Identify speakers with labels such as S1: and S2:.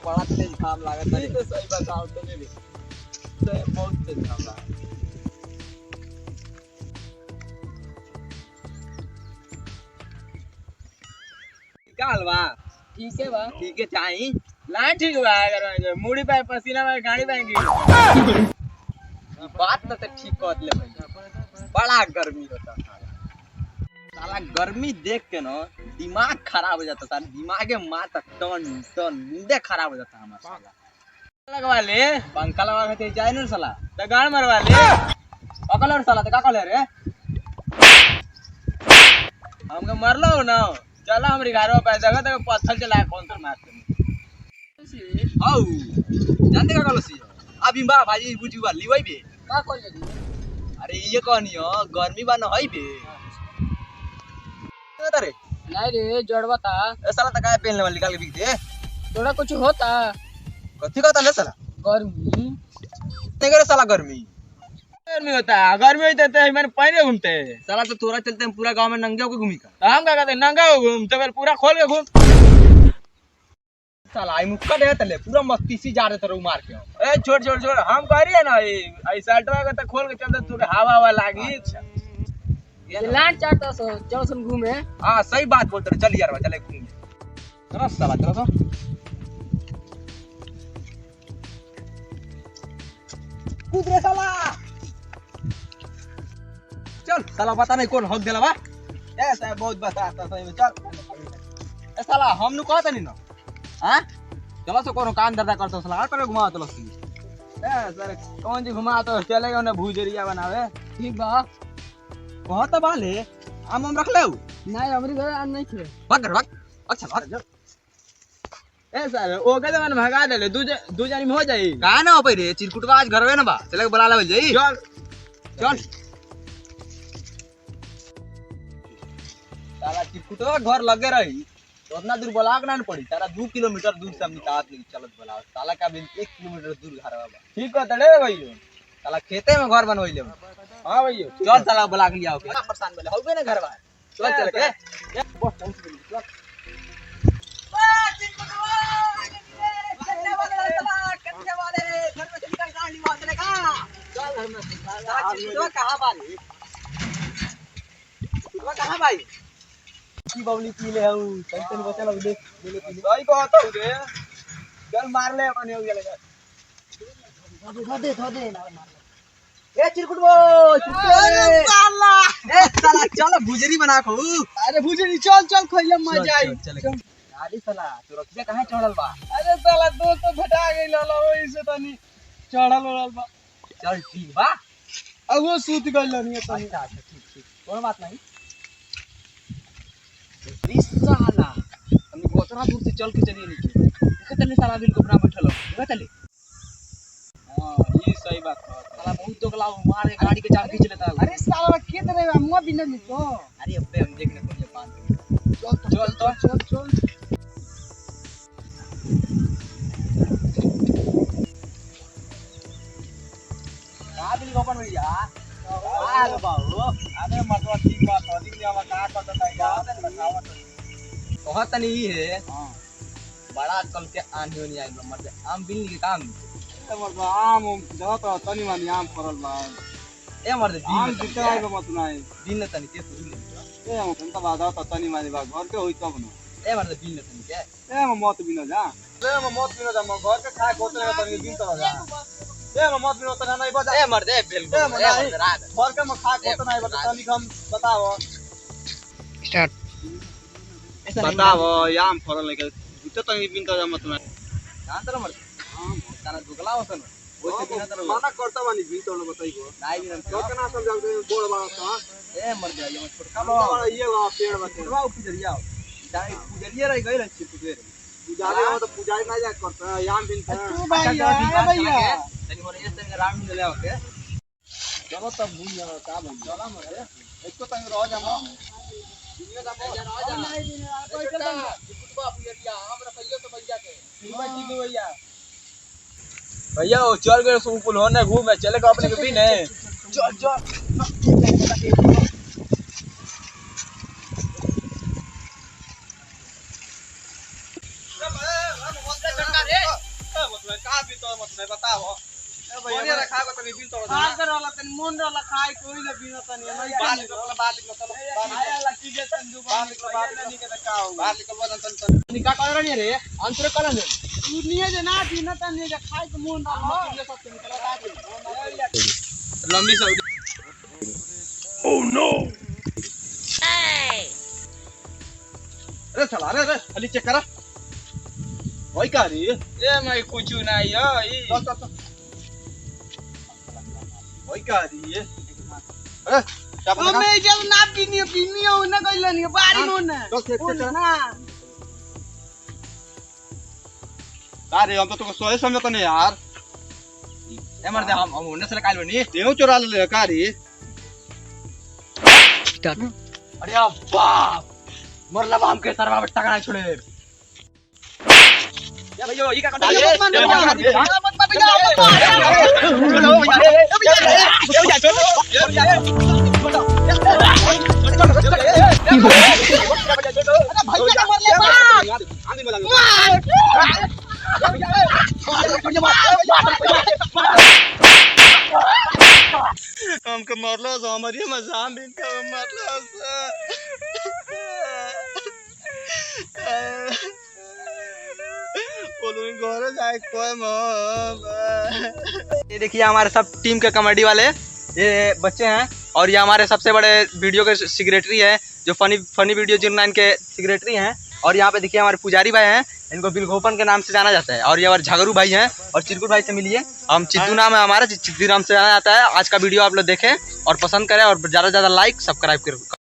S1: बड़ा तेज घाम लागत है। तो सही बताओ तो नहीं तो बहुत तेज घाम लागत। क्या हलवा
S2: ठीक है बा।
S1: ठीक है चाही लाइन ठीक हुआ है अगर मुड़ी पे पसीना में गाड़ी पाएंगे। बात तो ठीक कर ले भाई बड़ा गर्मी होता है साला गर्मी देख के ना दिमाग खराब हो जाता साला दिमाग में माथा टन टन मुंडे खराब हो जाता हमारा साला लगवा ले पंखा लगा के जाए ना साला तो गाड़ मरवा ले अकल और साला तो का कले रे हमके मरलो ना चला हमरी घर में पैसा का तो पत्थर चला कौन सा मारते हाउ जानते का कलसी अभी बा भाई बुझुआ लिवई बे
S2: का कर लगी
S1: अरे ये कहनी हो गर्मी बा न हई बे रे
S2: नहीं रे जोड़वा था
S1: ए साला तक काय पहनले वाली निकाल के बिक दे
S2: थोड़ा कुछ होता
S1: कथी कहता ले साला
S2: गर्मी
S1: नहीं करे साला गर्मी गर्मी होता है गर्मी होता है तो मैंने पहने घूमते साला तो तोरा चलते हैं पूरा गांव में नंगे होके घूमी का हम क्या कहते हैं नंगा हो घूम तो फिर पूरा खोल के घूम साला आई मुक्का दे तले पूरा मस्ती सी जा रहे थे मार के ए छोड़ छोड़ छोड़ हम कह रही है ना आई शर्टवा का तो खोल के चलते तू हवा हवा लागी
S2: लाट चाटता सो चल सुन घूमे
S1: हां सही बात बोलते चल यार चले घूम चलो साला चलो तो कूद रे साला चल साला पता नहीं कौन हक देला बा ऐसा बहुत बताता सही में चल ए साला हम नु कहत नहीं ना हां चलो सो कोनो काम धंधा करतो साला करे घुमा चलो सी ए सर कौन जी घुमा तो चलेगा ना भूजरिया बनावे
S2: ठीक बा
S1: बहुत बाले आम हम रख ले
S2: नहीं हमरी घर आन नहीं थे
S1: भाग घर भाग अच्छा भाग ए सर ओ के मन भगा देले दू जानी में हो जाई का ना हो रे चिरकुटवा आज घरवे ना बा चले बुला लेवल जाई चल चल साला चिरकुटवा घर लगे रही तो उतना दूर बुला के ना पड़ी सारा 2 किलोमीटर दूर से हम निकाल ले चलत बुला साला का बिन 1 किलोमीटर दूर घर बा ठीक है तड़े भई साला खेते में घर बनवई ले हां भई चल साला बुला के लिया ओके परेशान बोले होबे ना घर बा चल चल के बस पहुंच गई चल कहां भाई की बबली पी ले हूं टेंशन बचा लग दे भाई को आता हूं रे चल मार ले अपने हो गया धो दे ए चिरकुट वो अरे साला ए साला चल भुजरी बना खो
S2: अरे भुजरी चल चल खइले मजा आई
S1: चल अरे साला तू रखिया कहां चढ़ल बा
S2: अरे साला दोस्त तो भटा गइल ल ओइ से तनी चढ़ल बा
S1: चल ठीक बा
S2: अब वो सूत गइल नहीं तनी
S1: अच्छा ठीक कोई बात नहीं इस साला हम गोतरा दूर से चल के चलिए नीचे कितने साला बिल को बना बैठल हो चले हां ये सही बात है साला बहुत दोगला मारे गाड़ी के चाबी खींच लेता है
S2: अरे साला खेत रे मुआ बिना नहीं तो
S1: अरे अबे हम देखने को ये बात चल बिल ओपन हो जा आलो बाबू अरे मतलब ठीक बात है दिन में का करता है यार बहुत नहीं है हां बड़ा कल के आने होनी आई मतलब आम बिल के काम
S2: मतलब आम जहाँ तो तनी मानी आम फरल बा
S1: ए मर्द
S2: आम जितना आएगा मत नहीं
S1: दिन तनी के सुन
S2: ए हम तंता बादा तो तनी मानी बा घर के होई तब न
S1: ए मर्द बिल तनी के
S2: ए हम मत बिना जा ए हम मत बिना जा घर के खाए कोतरे तनी दिन तो जा ए हम मत बिना तना नहीं बजा
S1: ए मर्द ए बिल्कुल ए मर्द रात
S2: घर के में खाए कोतरे नहीं बता तनी हम बताओ
S1: स्टार्ट
S2: बताओ आम फरल के तो तनी दिन तो जा मत ना
S1: कहां तर मर्द हां तारा दुगला होसन ओसे बिना तर
S2: माना करता बानी भी तो बताइबो
S1: नहीं बिना
S2: तो केना समझाल बोल बा
S1: ए मर्द ये मत छोटका
S2: बा ये बा पेड़ बा
S1: बा पुजरिया जाई पुजरिया रह गइल छी पुजरे
S2: पुजारी हो तो पुजारी ना जा करता याम बिन
S1: तू भैया भैया तनी मोरे ये संग राम ले ले ओके
S2: चलो तब भूल जा का भूल चला मरे एक तो तंग रह जा दिन का रह जा नहीं दिन कोई चलता
S1: कुटबा पुजरिया हमरा पहियो तो भैया के
S2: ठीक भैया
S1: भैया वो चल गए स्विमिंग पूल होने घूमे चलेगा अपने के भी नहीं चल चल
S2: भी तो मत नहीं बताओ भैया रखा को तनी बिल तोड़
S1: हां कर वाला तन मुंड वाला खाए कोई ना बिना तनी नहीं
S2: बाहर निकलो बाहर निकलो चलो
S1: आया लकी जे तंदू बाहर निकलो नहीं के का हो
S2: बाहर निकलो तन
S1: निका कर रही रे अंतर कर ले तू नहीं जे ना बिना तनी जे खाए के मुंड वाला तुमने सब निकल लंबी सऊदी ओह नो
S2: अरे चला रे खाली चेक करा वही का रे
S1: ए मैं कुछ नहीं है
S2: चल चल वही का रे अरे क्या बना
S1: मैं जब ना पीनी हो ना कोई लेनी बारी हो ना
S2: तो चेक चेक
S1: ना
S2: अरे हम तो तुमको सोए समझो नहीं यार
S1: ए मर दे हम होने से काल बनी
S2: देव चुरा ले का रे
S1: अरे बाप मरला हम के सरवा बट्टा का छोड़े या भैया ये का
S2: हमके मरलो तो हमारी मजाम भी मरलो
S1: ये देखिए हमारे सब टीम के कमेडी वाले ये बच्चे हैं और ये हमारे सबसे बड़े वीडियो के सेक्रेटरी है जो फनी वीडियो जिन के सेक्रेटरी हैं और यहाँ पे देखिए हमारे पुजारी भाई हैं इनको बिलगोपन के नाम से जाना जाता है और ये हमारे झगरू भाई हैं और चिरकुट भाई से मिलिए हम चिद्दू नाम है हमारा चिद्दू नाम से जाना जाता है। आज का वीडियो आप लोग देखें और पसंद करें और ज़्यादा से ज़्यादा लाइक सब्सक्राइब करें।